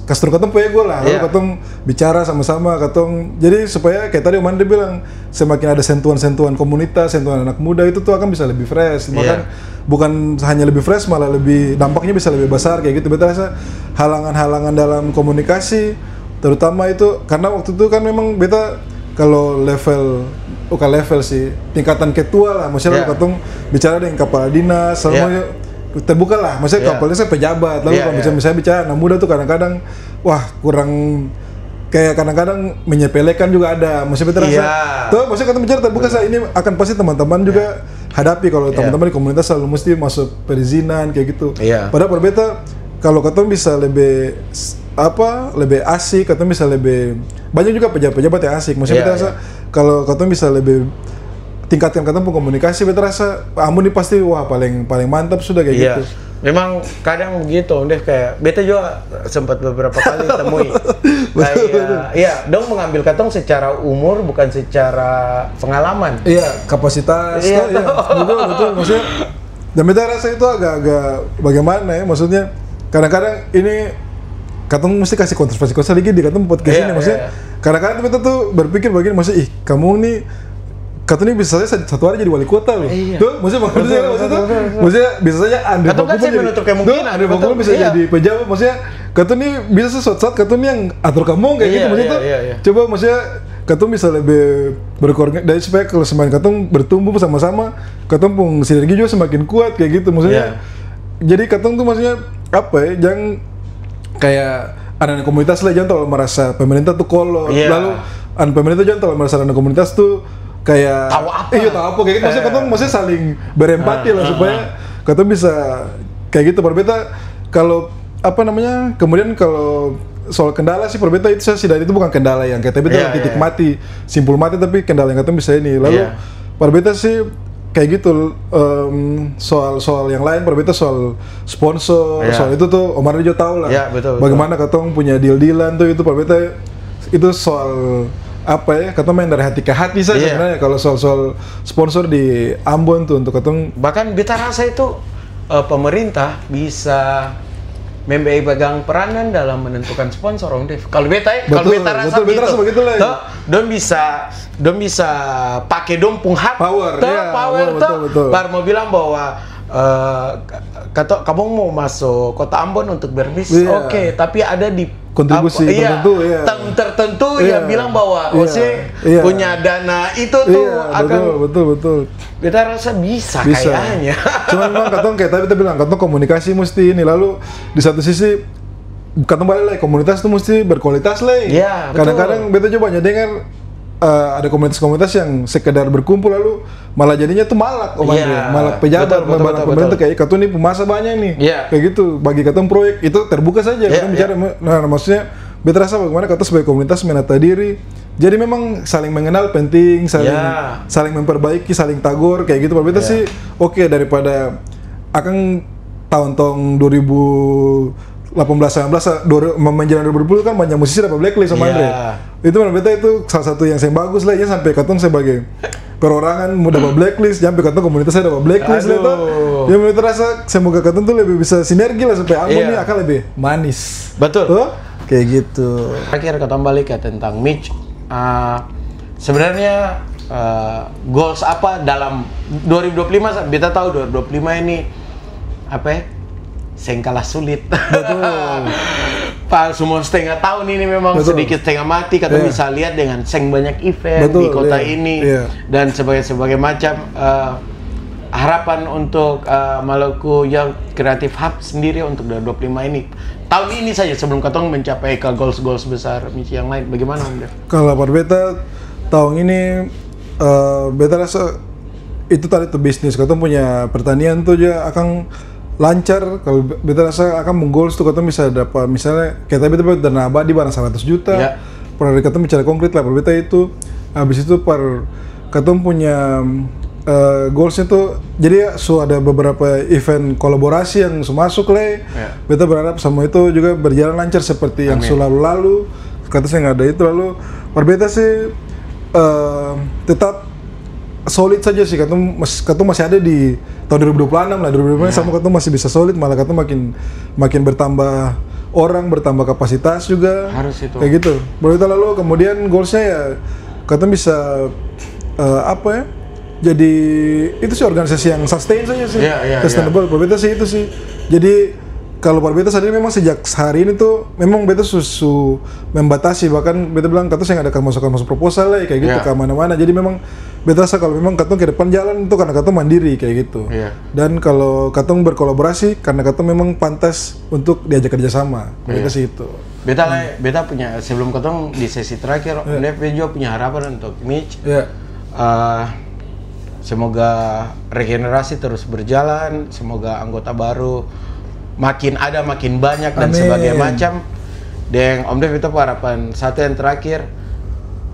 kastur katong pego lah, lalu katong bicara sama-sama, katong jadi supaya kayak tadi Om Andre bilang semakin ada sentuhan-sentuhan komunitas, sentuhan anak muda itu tuh akan bisa lebih fresh. Bahkan bukan hanya lebih fresh, malah lebih dampaknya bisa lebih besar kayak gitu. Beta rasa halangan-halangan dalam komunikasi terutama itu karena waktu itu kan memang beta kalau bukan level sih, tingkatan ketua lah, maksudnya katong bicara dengan kepala dinas sama terbuka lah, maksudnya kapalnya saya pejabat, lalu kalau misalnya bicara anak muda tuh kadang-kadang kurang kayak kadang-kadang menyepelekan juga ada, maksudnya terasa tuh, maksudnya kata bicara terbuka ini akan pasti teman-teman juga hadapi kalau teman-teman di komunitas selalu mesti masuk perizinan kayak gitu. Padahal berbeda kalau katong bisa lebih asik, katong bisa lebih banyak juga pejabat-pejabat yang asik, maksudnya terasa kalau katong bisa lebih tingkatkan katong komunikasi, beta rasa Amun ini pasti paling mantap sudah kayak gitu. Memang kadang begitu, kayak beta juga sempat beberapa kali temui kayak dong mengambil katong secara umur bukan secara pengalaman. Kapasitas. Betul maksudnya. Dan beta rasa itu agak bagaimana ya, maksudnya kadang-kadang ini katong mesti kasih konservasi lagi di katong podcast ini, maksudnya kadang-kadang beta tuh berpikir begini, maksudnya kamu nih kata ini bisa saja satu hari jadi wali kota loh. Tuh, maksudnya bisa saja Andre Bakulan bisa jadi pejabat, maksudnya kata ini bisa sesuatu saat kata ini yang atur kamu kayak gitu, maksudnya coba maksudnya kata bisa lebih berkoordinasi dari supaya kalau semakin kata bertumbuh bersama-sama, kata pun sinergi juga semakin kuat kayak gitu, maksudnya. Jadi kata tuh maksudnya jangan kayak anak komunitas lah, jangan terlalu merasa pemerintah tuh kolot, lalu anak pemerintah jangan terlalu merasa anak komunitas tuh kayak tahu apa kayak gitu, maksudnya katong maksudnya saling berempati lah supaya kata bisa kayak gitu. Perbeta kalau apa namanya, kemudian kalau soal kendala sih perbeta itu saya sidari itu bukan kendala yang kayak beta titik mati, simpul mati, tapi kendala yang kata bisa ini. Lalu perbeta sih kayak gitu, soal yang lain perbeta soal sponsor, soal itu tuh Om Andre juga tahu lah. Betul, bagaimana katong punya deal-dealan tuh, itu perbeta itu soal apa ya, katong main dari hati ke hati saja sebenarnya kalau soal sponsor di Ambon tuh untuk katong. Bahkan beta rasa itu pemerintah bisa memegang peranan dalam menentukan sponsor, Om Dev. Kalau beta rasa begitu lah. Don bisa pakai dompung hak power tuh. Baru mau bilang bahwa kamu mau masuk kota Ambon untuk berbisnis, oke, tapi ada di kontribusi tertentu yang bilang bahwa OC punya dana itu tuh akan betul. Beta rasa bisa. Kayaknya. Cuman memang katong kayak tadi kita bilang, katong komunikasi mesti ini, lalu di satu sisi katong balik lagi, komunitas itu mesti berkualitas lah. Kadang-kadang beta coba banyak dengar ada komunitas-komunitas yang sekedar berkumpul lalu malah jadinya tuh malak, malak pejabat, malak pemerintah, kayak katong nih pemasa banyak nih, kayak gitu. Bagi katong proyek itu terbuka saja, katong bicara. Nah, maksudnya beta rasa bagaimana katong sebagai komunitas menata diri. Jadi memang saling mengenal penting, saling memperbaiki, saling tagor kayak gitu. Beta sih oke, daripada akan tahun-tahun 2018-19 menjelang 2020 kan banyak musisi dapat blacklist sama Andre. Itu menurut beta itu salah satu yang bagus lah ya, sampai katong sebagai perorangan mau dapat blacklist, sampai katong komunitasnya dapat blacklist lah tuh. Ya menurut rasa semoga katong tuh lebih bisa sinergi lah supaya Ambon ini akan lebih manis. Betul. Tuh? Kayak gitu. Terakhir katong balik ya tentang Mitch. Sebenarnya goals apa dalam 2025? Beta tahu 2025 ini apa ya? Sengkalah sulit. Betul. Pak, semua setengah tahun ini memang sedikit setengah mati. Kata bisa lihat dengan banyak event di kota ini dan sebagai macam harapan untuk Maluku Youth Creative Hub sendiri untuk 2025 ini. Tahun ini saja sebelum katong mencapai ke goals besar misi yang lain. Bagaimana, Om Dev? Kalau beta tahun ini beta rasa itu tadi tuh bisnis. Katong punya pertanian tuh juga akan lancar. Kalau beta rasa akan menggoals tuh katong bisa dapat, misalnya kayak tadi beta dana abadi barang 100 juta. Per katong bicara konkret lah per beta itu. Habis itu per katong punya goalsnya tuh, jadi ada beberapa event kolaborasi yang masuk lah. Beta berharap sama itu juga berjalan lancar seperti yang lalu. Kata saya nggak ada itu, lalu per beta sih tetap solid saja sih. Katong masih ada di tahun 2026 lah. 2026 sama katong masih bisa solid, malah katong makin bertambah orang, bertambah kapasitas juga. Harus itu. Kayak gitu. Baru itu lalu kemudian goalsnya ya katong bisa apa ya? Jadi itu sih organisasi yang sustain saja sih, sustainable. Beta sih itu sih. Jadi kalau beta sendiri memang sejak hari ini tuh memang beta susu membatasi, bahkan beta bilang katong saya nggak ada masuk proposal lah kayak gitu ke mana-mana. Jadi memang beta rasa kalau memang katong ke depan jalan itu karena katong mandiri kayak gitu. Dan kalau katong berkolaborasi karena katong memang pantas untuk diajak kerjasama. Beta sih itu. Beta punya, sebelum katong di sesi terakhir, Dev juga punya harapan untuk Mitch. Semoga regenerasi terus berjalan, semoga anggota baru makin banyak dan sebagainya macam. Dan Om Dev itu harapan satu yang terakhir,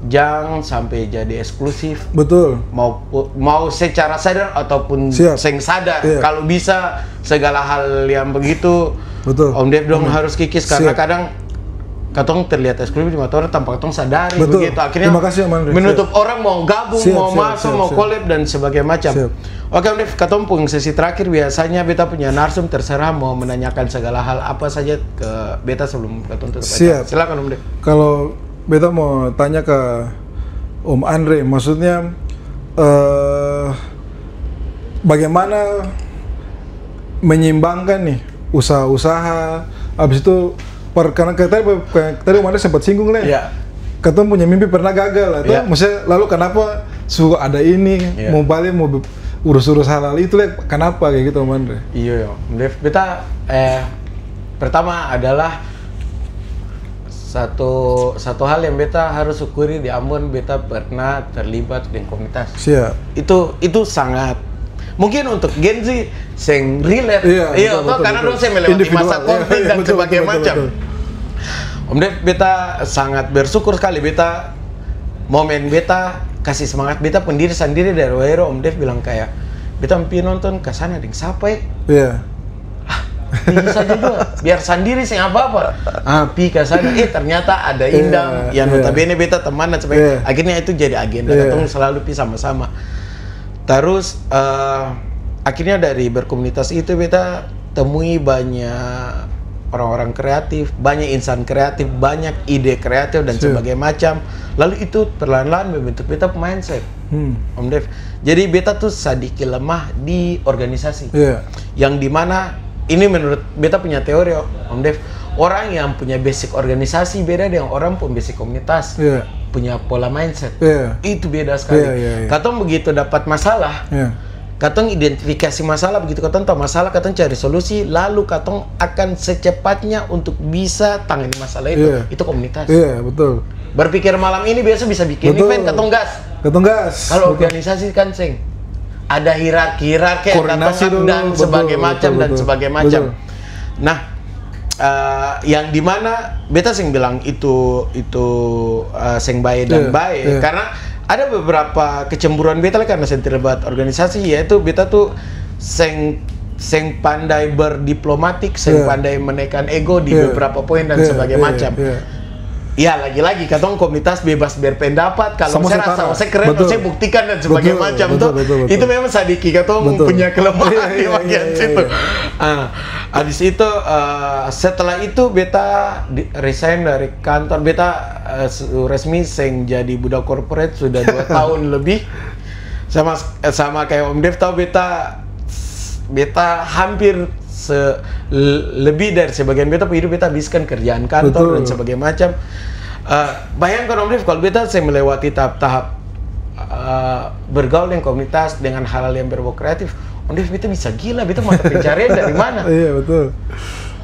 jangan sampai jadi eksklusif. Betul. Mau secara sadar ataupun seng sadar. Kalau bisa segala hal yang begitu, Om Dev dong harus kikis karena kadang katong terlihat eksklusif di mata orang tanpa katong sadari. Begitu. Akhirnya menutup orang mau gabung, mau masuk, mau collab dan sebagainya macam. Oke, Om Dev, katong pun sesi terakhir biasanya beta punya narsum, terserah mau menanyakan segala hal apa saja ke beta sebelum katong tutup acara. Silakan, Om Dev. Kalau beta mau tanya ke Om Andre, maksudnya bagaimana menyimbangkan nih usaha-usaha, habis itu karena tadi Om Andre sempat singgung lah. Katong punya mimpi pernah gagal atau maksudnya lalu kenapa ada ini mau balik mau urus-urus hal-hal itu lah, kenapa kayak gitu Om Andre? Iya, Om Dev. Beta pertama adalah satu hal yang beta harus syukuri di Ambon, beta pernah terlibat di komunitas. Siap. Itu sangat mungkin untuk Gen Z sing relate, karena dong saya melewati masa konflik dan sebagainya macam. Om Dev, beta sangat bersyukur sekali beta momen beta kasih semangat beta pendiri sendiri dari Wairo. Om Dev bilang kayak beta mimpi nonton ke sana ding siapa Iya. Bisa juga biar sendiri sih apa-apa. Pi ke sana ternyata ada Indam yang notabene beta teman dan sebagainya. Akhirnya itu jadi agenda ketemu selalu pi sama-sama. Terus akhirnya dari berkomunitas itu beta temui banyak orang-orang kreatif, banyak insan kreatif, banyak ide kreatif dan sebagainya macam. Lalu itu perlahan-lahan membentuk beta mindset, Om Dev. Jadi beta tuh sedikit lemah di organisasi, yang dimana ini menurut beta punya teori, Om Dev. Orang yang punya basic organisasi beda dengan orang punya basic komunitas, punya pola mindset, itu beda sekali. Katong begitu dapat masalah. Katong identifikasi masalah, begitu katong tahu masalah, katong cari solusi, lalu katong akan secepatnya untuk bisa tangani masalah itu. Itu komunitas. Iya, betul. Berpikir malam ini biasa bisa bikin event, katong gas. Katong gas. Kalau organisasi kan sing ada hierarki dan sebagainya macam dan sebagainya macam. Nah, yang dimana beta sing bilang itu sing baik dan baik karena ada beberapa kecemburuan beta karena saya terlibat organisasi, yaitu beta tuh seng pandai berdiplomatik, seng pandai menekan ego di beberapa poin dan sebagainya macam. Ya lagi-lagi katong komunitas bebas berpendapat, kalau saya rasa saya keren, saya buktikan dan sebagainya macam tuh. Itu memang sadiki katong punya kelemahan di bagian situ. Habis itu setelah itu beta resign dari kantor. Beta resmi seng jadi budak corporate sudah 2 tahun lebih. Sama kayak Om Dev tahu beta hampir lebih dari sebagian beta hidup beta habiskan kerjaan kantor dan sebagainya macam. Bayangkan Om Dev, kalau beta saya melewati tahap-tahap bergaul dengan komunitas dengan hal-hal yang berbau kreatif, Om Dev beta bisa gila, beta mata pencarian dari mana? Iya betul.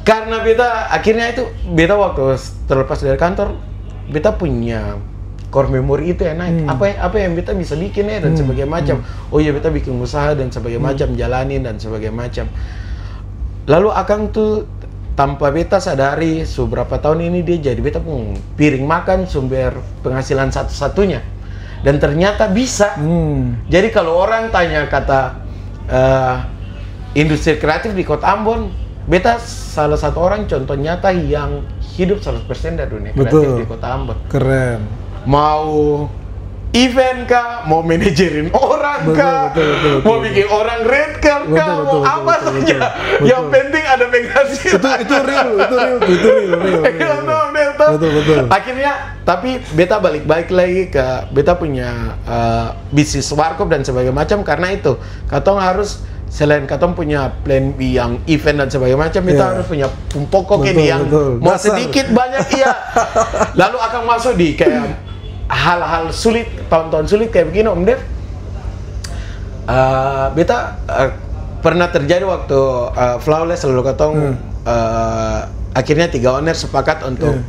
Karena beta akhirnya itu beta waktu terlepas dari kantor, beta punya core memory itu yang naik. Apa yang beta bisa bikin dan sebagainya macam. Oh iya beta bikin usaha dan sebagainya macam, jalanin dan sebagainya macam. Lalu akang tuh tanpa beta sadari beberapa tahun ini dia jadi beta pun piring makan sumber penghasilan satu-satunya. Dan ternyata bisa. Jadi kalau orang tanya kata industri kreatif di Kota Ambon, beta salah satu orang contoh nyata yang hidup 100% dari dunia kreatif di Kota Ambon. Keren. Mau event kah, mau manajerin orang kah, mau bikin orang red card kah, mau apa saja. Yang penting ada penghasilan. Itu real. Betul. Akhirnya, tapi beta balik lagi ke beta punya bisnis warkop dan sebagainya macam karena itu. Katong harus selain katong punya plan B yang event dan sebagainya macam, kita harus punya pokok ini yang mau sedikit banyak lalu akan masuk di kayak hal-hal sulit, tahun-tahun sulit kayak begini Om Dev. Beta pernah terjadi waktu Flawless lalu katong akhirnya 3 owner sepakat untuk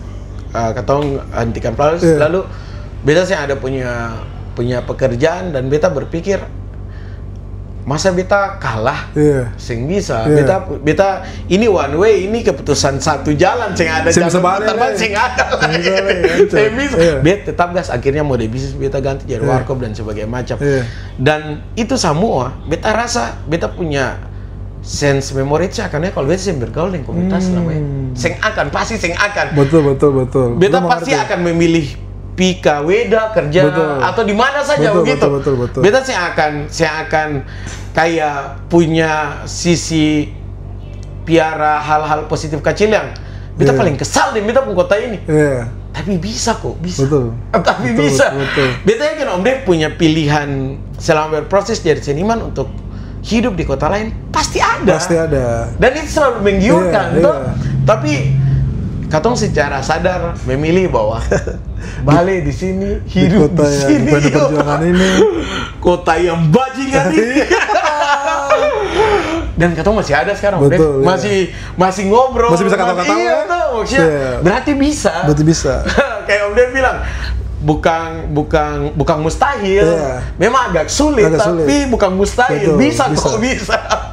katong hentikan Flawless. Lalu beta sih ada punya pekerjaan dan beta berpikir masa beta kalah sing bisa. Beta ini one way, ini keputusan satu jalan sing ada jalan terbang sing ada lagi. Saya bisa. Beta tetap gas, akhirnya mode bisnis beta ganti jadi warkop dan sebagainya macam. Dan itu semua beta rasa beta punya sense memory akannya kalau beta sing bergaul dengan komunitas namanya. Pasti sing akan. Betul. Beta pasti akan memilih Pika, Weda, kerja atau di mana saja begitu. Betul. Beta saya akan kayak punya sisi piara hal-hal positif kecil yang beta paling kesal di beta kota ini. Tapi bisa kok, bisa. Tapi bisa. Beta yakin Om Dev punya pilihan selama berproses jadi seniman untuk hidup di kota lain pasti ada. Dan itu selalu menggiurkan, Tapi katong secara sadar memilih bahwa balik di sini, hidup di sini, perjuangan ini, kota yang bajingan ini. Dan katong masih ada sekarang, masih ngobrol, masih bisa kata-kata. Berarti bisa. Berarti bisa. Kayak Om Dev bilang, bukan mustahil. Memang agak sulit, tapi bukan mustahil. Bisa.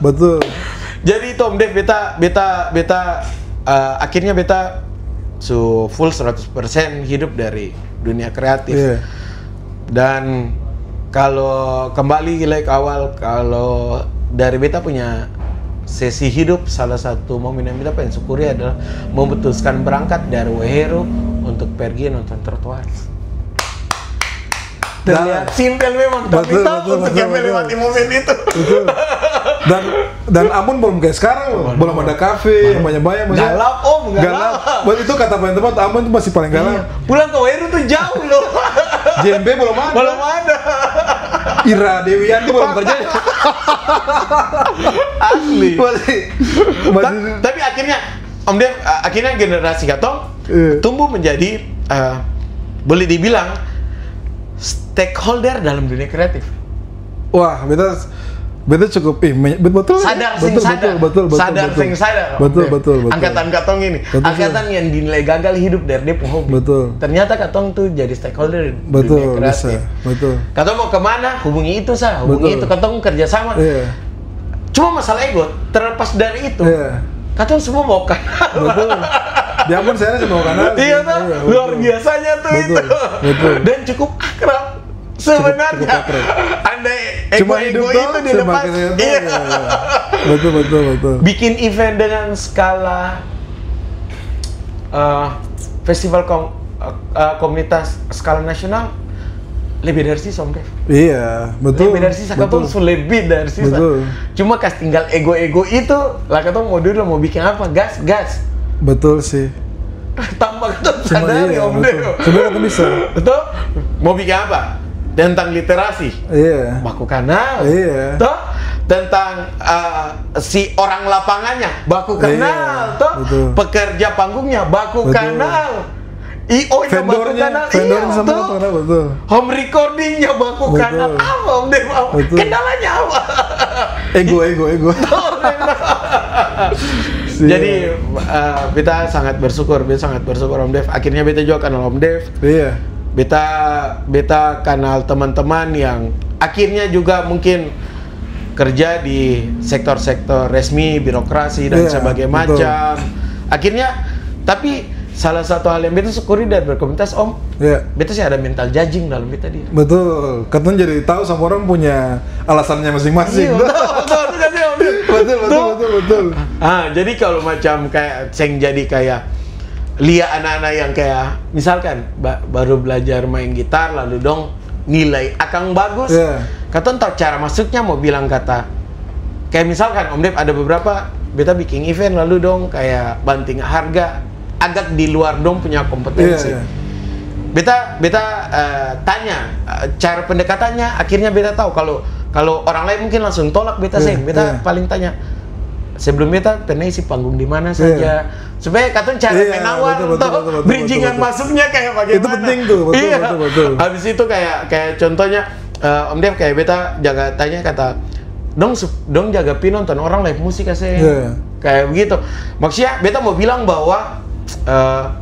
Betul. Jadi itu Om Dev, beta akhirnya beta full 100% hidup dari dunia kreatif. Dan kalau kembali ke awal, kalau dari beta punya sesi hidup, salah satu momen yang beta pengen syukuri adalah memutuskan berangkat dari Wehero untuk pergi nonton trotoar. Terlihat simpel memang, tapi tahu untuk yang melewati momen itu. Dan Amun belum kayak sekarang loh, belum ada kafe, banyak-banyak. Galap Om, galap. Itu kata paling tepat, Amun tuh masih paling galap. Pulang ke Wehero tuh jauh loh. JMP belum ada. Ira Dewianti belum kerja. Asli. Tapi akhirnya Om Dev, akhirnya generasi Katong tumbuh menjadi boleh dibilang stakeholder dalam dunia kreatif. Wah, beta cukup betul. Sadar. Betul. Angkatan Katong ini, angkatan yang dinilai gagal hidup dari dia hobi. Betul. Ternyata Katong tuh jadi stakeholder di dunia kreatif. Betul. Katong mau kemana? Hubungi itu itu Katong kerjasama. Cuma masalah ego. Terlepas dari itu, Katong semua mau kan. Betul. Dia pun saya semua kanal. Iya tuh, luar biasanya tuh itu. Betul. Dan cukup akrab. Sebenarnya, andai ego itu dilepas. Iya. Betul. Bikin event dengan skala festival komunitas skala nasional lebih dari sisa Om Dev. Iya, betul. Lebih dari sisa, Katong lebih dari sisa. Betul. Cuma tinggal ego itu, lah Katong mau dulu mau bikin apa? Gas. Betul sih. Tambah Katong sadari Om Dev. Sebenarnya Katong bisa. Betul? Mau bikin apa? Tentang literasi, baku kanal, toh tentang si orang lapangannya, baku kanal, toh pekerja panggungnya, baku kanal, IO-nya baku kanal, betul. Home recordingnya baku kanal, apa Om Dev? Kendalanya apa? Ego. Jadi beta sangat bersyukur Om Dev. Akhirnya beta juga kenal Om Dev. Beta kenal teman-teman yang akhirnya juga mungkin kerja di sektor-sektor resmi, birokrasi dan sebagainya macam. Akhirnya, tapi salah satu hal yang beta syukuri dari berkomunitas Om, beta sih ada mental judging dalam beta dia. Betul, katanya jadi tahu sama orang punya alasannya masing-masing. Betul. Jadi kalau macam kayak lihat anak-anak yang kayak misalkan baru belajar main gitar lalu dong nilai akang bagus, Katong tahu cara masuknya mau bilang kata kayak misalkan Om Dev ada beberapa beta bikin event lalu dong kayak banting harga agak di luar dong punya kompetensi. Beta tanya cara pendekatannya, akhirnya beta tahu kalau orang lain mungkin langsung tolak beta paling tanya sebelum beta pernah isi panggung di mana saja supaya Katong cara menawar atau bridgingan masuknya kayak bagaimana. Itu penting tuh, betul. Habis itu kayak contohnya Om Dev kayak beta jaga tanya kata dong jaga nonton orang live musik kayak begitu. Maksudnya beta mau bilang bahwa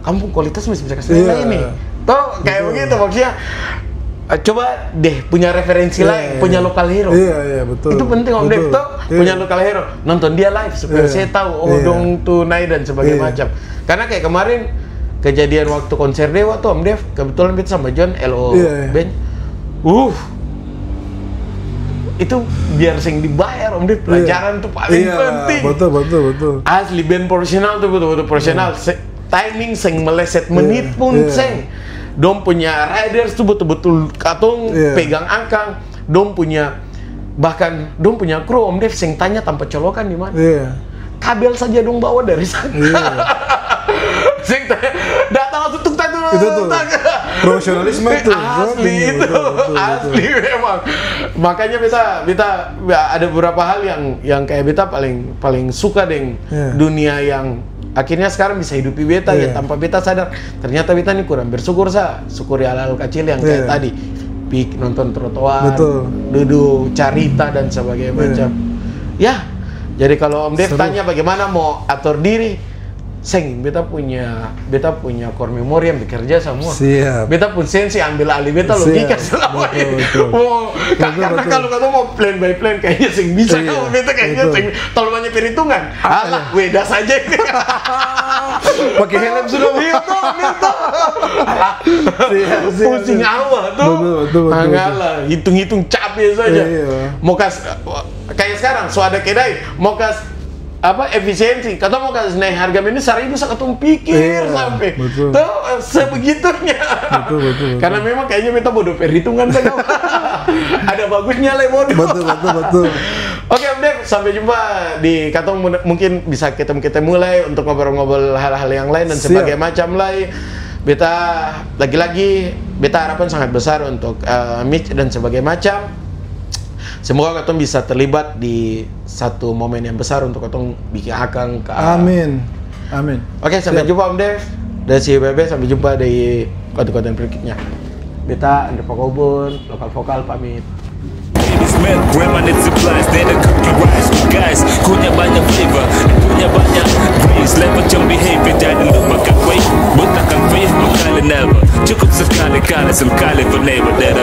kampung kualitas masih bisa kasih ini. Toh kayak begitu maksudnya. Coba deh punya referensi lain, punya lokal hero. Betul. Itu penting Om Dev tuh punya lokal hero. Nonton dia live supaya saya tahu dong tunai dan sebagainya macam. Karena kayak kemarin kejadian waktu konser Dewa tuh Om Dev, kebetulan kita sama John LO Band. Itu biar sing dibayar Om Dev, pelajaran tuh paling penting. Betul. Asli band profesional tuh betul profesional. Timing sing meleset menit pun sing. Dom punya riders tuh betul-betul Katong pegang angkang. Dom punya kru Om Dev sing tanya tanpa colokan di mana. Kabel saja dong bawa dari sana. Sing datang langsung tuk itu tuh profesionalisme itu asli memang. Makanya beta ada beberapa hal yang kayak beta paling suka dengan dunia yang akhirnya sekarang bisa hidupi beta ya tanpa beta sadar. Ternyata beta nih kurang bersyukur syukuri hal-hal kecil yang kayak tadi nonton trotoar, duduk carita dan sebagainya macam. Jadi kalau Om Dev tanya bagaimana mau atur diri, Seng, beta punya core memory yang bekerja semua. Siap. Beta pun sensi ambil alih beta logika selama ini. Oh, karena kalau kamu mau plan by plan kayaknya sing bisa kalau beta kayaknya sing kalau banyak perhitungan. Alah, weda saja. Pakai helm sudah. Itu. Pusing awal tuh. Betul. Ngalah, hitung-hitung capek saja. Mau kayak sekarang, so ada kedai, mau efisiensi, kata mau kasih naik harga menu 1.000 sakatung pikir sampai tuh sebegitunya. Betul. Karena memang kayaknya kita bodoh perhitungan kan. Ada bagusnya lah bodoh. Betul. Oke Om Dev, sampai jumpa di Katong, mungkin bisa kita mulai untuk ngobrol-ngobrol hal-hal yang lain dan sebagainya macam lain. Beta lagi-lagi beta harapan sangat besar untuk Mitch dan sebagainya macam. Semoga Katong bisa terlibat di satu momen yang besar untuk Katong bikin akang ke Amin. Oke, sampai jumpa Om Dev. Dari CBB, sampai jumpa di konten-konten berikutnya. Beta Andre Pakobun, lokal vokal pamit. Milk, grandma needs supplies, then the cookie rice. Guys, punya banyak flavor, punya banyak grace. Level jam behavior, jangan lupa kan wait. Bukan faith, bukan never. Cukup sekali for neighbor that